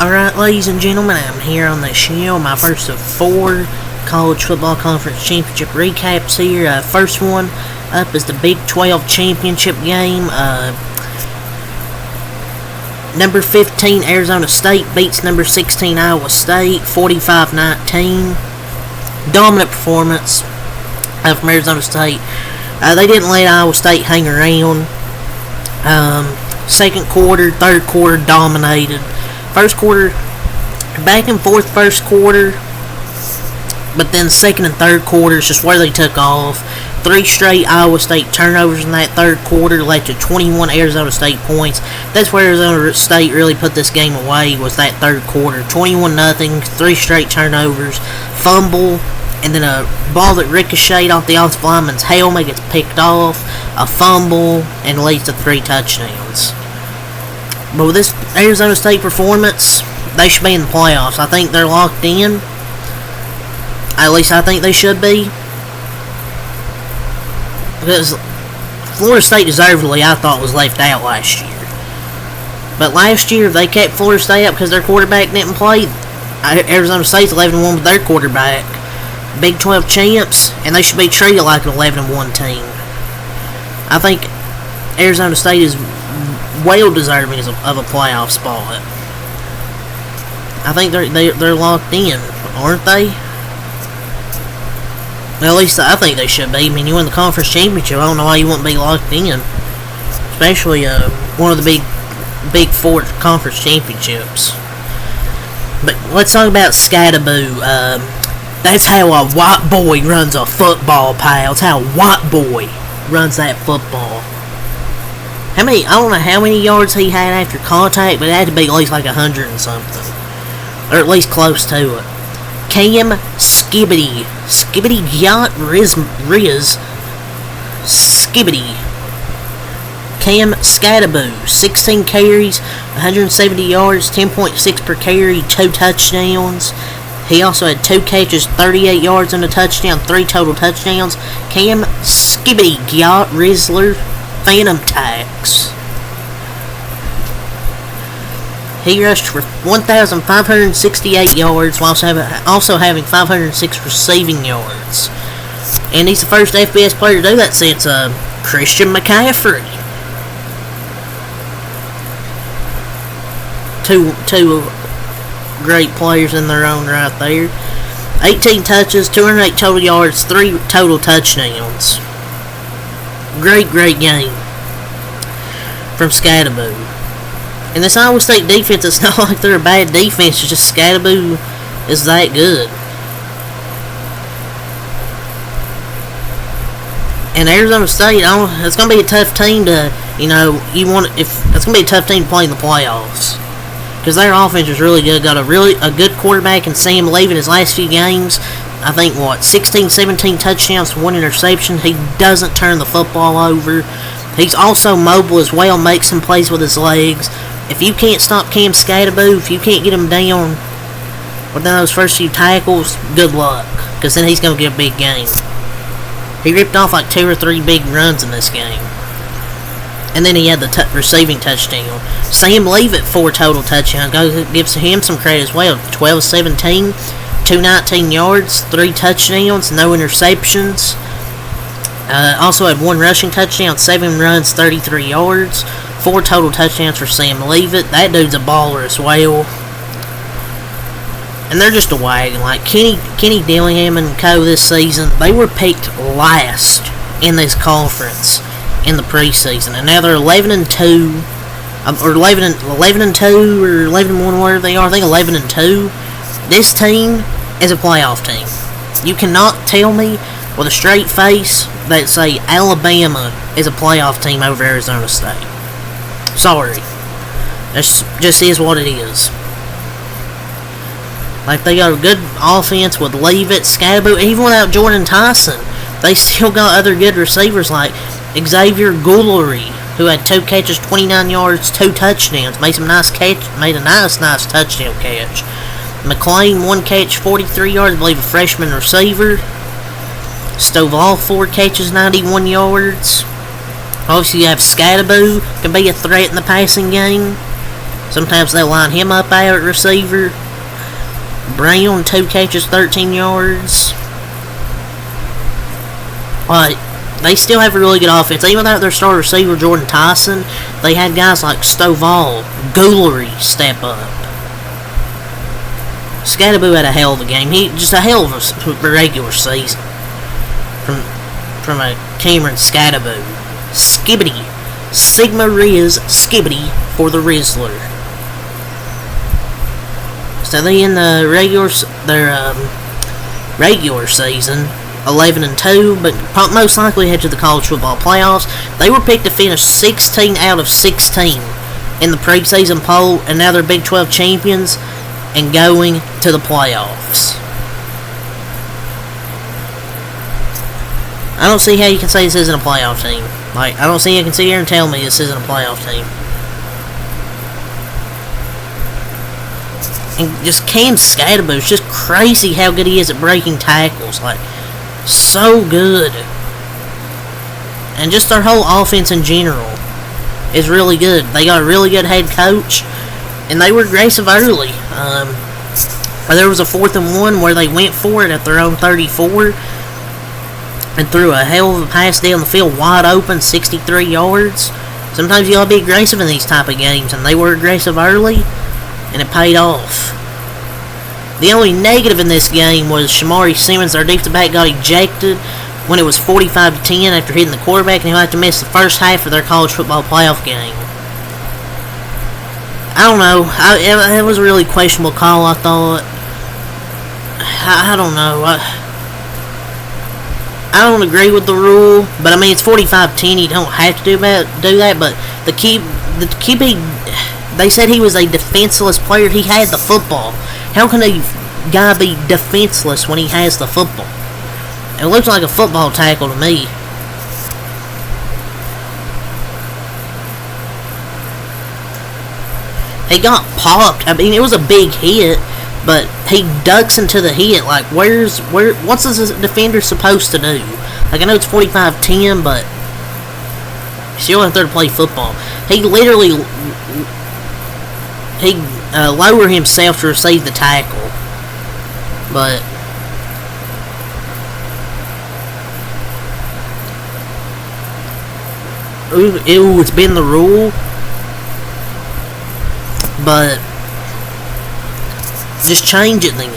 Alright, ladies and gentlemen, I'm here on the show, my first of 4 college football conference championship recaps here. First one up is the Big 12 championship game. Number 15 Arizona State beats number 16 Iowa State 45-19. Dominant performance from Arizona State. They didn't let Iowa State hang around. Second quarter, third quarter dominated. First quarter, back and forth first quarter, but then second and third quarters just where they took off. 3 straight Iowa State turnovers in that third quarter led to 21 Arizona State points. That's where Arizona State really put this game away, was that third quarter. 21-0, 3 straight turnovers, fumble, and then a ball that ricocheted off the offensive lineman's helmet gets picked off, a fumble, and leads to 3 touchdowns. But with this Arizona State performance, they should be in the playoffs. I think they're locked in. At least I think they should be. Because Florida State deservedly, I thought, was left out last year. But last year, they kept Florida State up because their quarterback didn't play. Arizona State's 11-1 with their quarterback. Big 12 champs, and they should be treated like an 11-1 team. I think Arizona State is well deserving of a playoff spot. I think they're locked in, aren't they? Well, at least I think they should be. I mean, you win the conference championship, I don't know why you wouldn't be locked in. Especially one of the big 4 conference championships. But let's talk about Scatterboo. That's how a white boy runs a football, pal. It's how a white boy runs that football. I don't know how many yards he had after contact, but it had to be at least like 100 and something. Or at least close to it. Cam Skibbity Yacht Riz Skibbity. Cam Scatterboo, 16 carries, 170 yards, 10.6 per carry, 2 touchdowns. He also had 2 catches, 38 yards and a touchdown, 3 total touchdowns. Cam Skibbity Yacht Rizzler Phantom Tax. He rushed for 1,568 yards while also having 506 receiving yards. And he's the first FBS player to do that since Christian McCaffrey. Two great players in their own right there. 18 touches, 208 total yards, 3 total touchdowns. Great game from Scatterboo. And this Iowa State defense, it's not like they're a bad defense, it's just Scatterboo is that good. And Arizona State, it's going to be a tough team to, it's going to be a tough team to play in the playoffs. Because their offense is really good. Got a good quarterback in Sam Leaving his last few games. I think, 16, 17 touchdowns, 1 interception. He doesn't turn the football over. He's also mobile as well, makes some plays with his legs. If you can't stop Cam Scatterboo, if you can't get him down within those first few tackles, good luck. Because then he's going to get a big game. He ripped off like 2 or 3 big runs in this game. And then he had the receiving touchdown. Sam Leavitt, 4 total touchdowns. Gives him some credit as well. 12-17, 219 yards, 3 touchdowns, no interceptions. Also had 1 rushing touchdown, 7 runs, 33 yards. 4 total touchdowns for Sam Leavitt. That dude's a baller as well. And they're just a wagon. Like Kenny Dillingham and co. this season, they were picked last in this conference in the preseason, and now they're 11-2, or 11-2, or 11-1, whatever they are. I think 11-2. This team is a playoff team. You cannot tell me with a straight face that say Alabama is a playoff team over Arizona State. Sorry, that just is what it is. Like, they got a good offense with Leavitt, Scatterboo, even without Jordan Tyson. They still got other good receivers like Xavier Guillory, who had 2 catches, 29 yards, 2 touchdowns. Made a nice touchdown catch. McLean, 1 catch, 43 yards, I believe a freshman receiver. Stovall, 4 catches, 91 yards. Obviously, you have Scatterboo, can be a threat in the passing game. Sometimes they'll line him up out at receiver. Brown, 2 catches, 13 yards. But they still have a really good offense. Even without their star receiver, Jordan Tyson, they had guys like Stovall, Goolery step up. Scatterboo had a hell of a game. He just a hell of a regular season from a Cameron Scatterboo. Skibbity. Sigma Riz Skibbity for the Rizzler. So they in the regular season 11-2, but most likely head to the college football playoffs. They were picked to finish 16 out of 16 in the preseason poll, and now they're Big 12 champions and going to the playoffs. I don't see how you can say this isn't a playoff team. Like, I don't see how you can sit here and tell me this isn't a playoff team. And just Cam Scatterboo, it's just crazy how good he is at breaking tackles. Like, so good. And just their whole offense in general is really good. They got a really good head coach, and they were aggressive early. There was a 4th and 1 where they went for it at their own 34 and threw a hell of a pass down the field wide open, 63 yards. Sometimes you gotta be aggressive in these type of games, and they were aggressive early, and it paid off. The only negative in this game was Shamari Simmons, their defensive back, got ejected when it was 45-10 after hitting the quarterback, and he'll have to miss the first half of their college football playoff game. I don't know. It was a really questionable call, I thought. I don't know. I don't agree with the rule, but I mean, it's 45-10. You don't have to do that, but the QB, they said he was a defenseless player. He had the football. How can a guy be defenseless when he has the football? It looks like a football tackle to me. He got popped. I mean, it was a big hit, but he ducks into the hit. Like, what's this defender supposed to do? Like, I know it's 45-10, but he's still out there to play football. He literally, lowered himself to receive the tackle. But it's been the rule. But just change it then.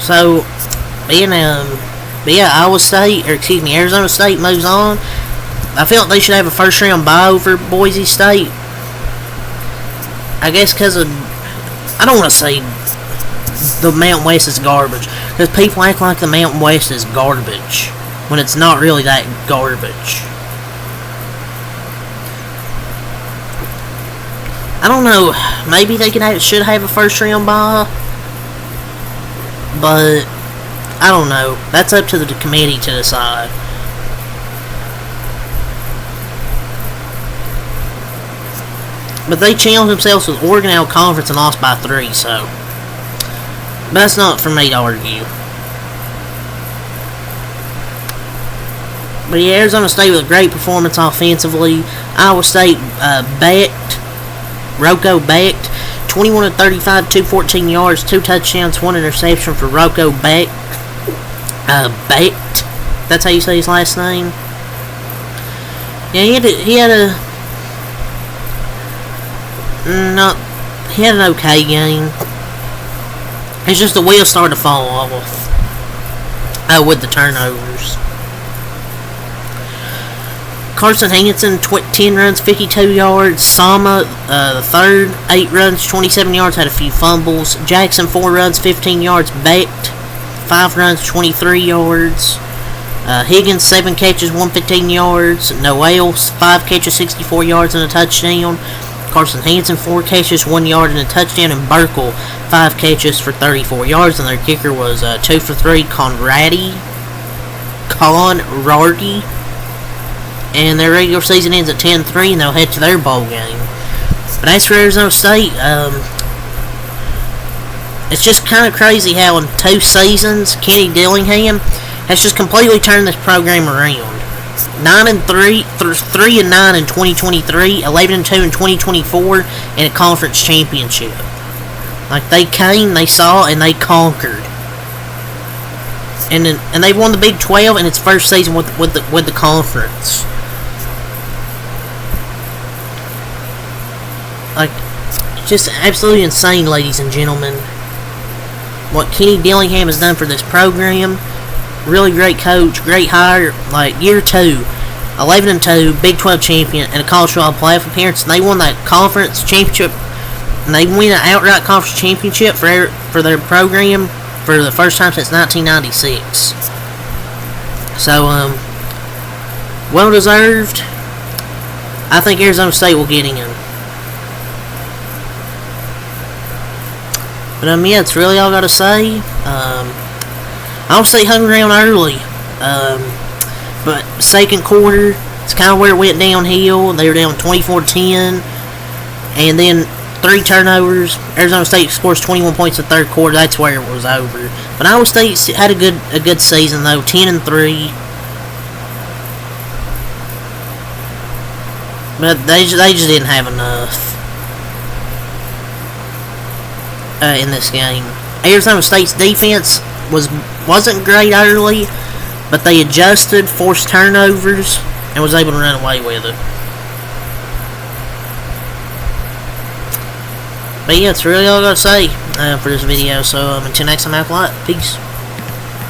So, Arizona State moves on. I felt they should have a first round bye over Boise State. I guess because of, I don't want to say the Mountain West is garbage, because people act like the Mountain West is garbage when it's not really that garbage. I don't know. Maybe they should have a first round bye, but I don't know. That's up to the committee to decide. But they challenged themselves with Oregon out of conference and lost by 3, so that's not for me to argue. But yeah, Arizona State with a great performance offensively. Iowa State Rocco Becht, 21-35, 214 yards, 2 touchdowns, 1 interception for Rocco Becht. Becht, that's how you say his last name. Yeah, he had an okay game. It's just the wheels started to fall off with the turnovers. Carson Hansen, 10 runs, 52 yards. Sama, the third, 8 runs, 27 yards, had a few fumbles. Jackson, 4 runs, 15 yards. Becht, 5 runs, 23 yards. Higgins, 7 catches, 115 yards. Noel, 5 catches, 64 yards and a touchdown. Carson Hansen, 4 catches, 1 yard and a touchdown. And Burkle, 5 catches for 34 yards. And their kicker was 2 for 3, Conradi. And their regular season ends at 10-3, and they'll head to their bowl game. But as for Arizona State, it's just kind of crazy how in 2 seasons, Kenny Dillingham has just completely turned this program around. 9-3, 3-9 in 2023, 11-2 in 2024, and a conference championship. Like, they came, they saw, and they conquered. And they won the Big 12 in its first season with the conference. Like, just absolutely insane, ladies and gentlemen. What Kenny Dillingham has done for this program. Really great coach, great hire. Like, year 2, 11-2, Big 12 champion, and a college football playoff appearance. And they won that conference championship. And they win an outright conference championship for their program for the first time since 1996. So, well deserved. I think Arizona State will get in. But yeah, that's really all I gotta say. I'll say hung around early. But second quarter, it's kind of where it went downhill. They were down 24-10, and then 3 turnovers. Arizona State scores 21 points in the third quarter. That's where it was over. But Iowa State had a good season though, 10-3. But they just didn't have enough in this game. Arizona State's defense wasn't great early, but they adjusted, forced turnovers, and was able to run away with it. But yeah, that's really all I gotta say for this video. So until next time, have a lot. Peace.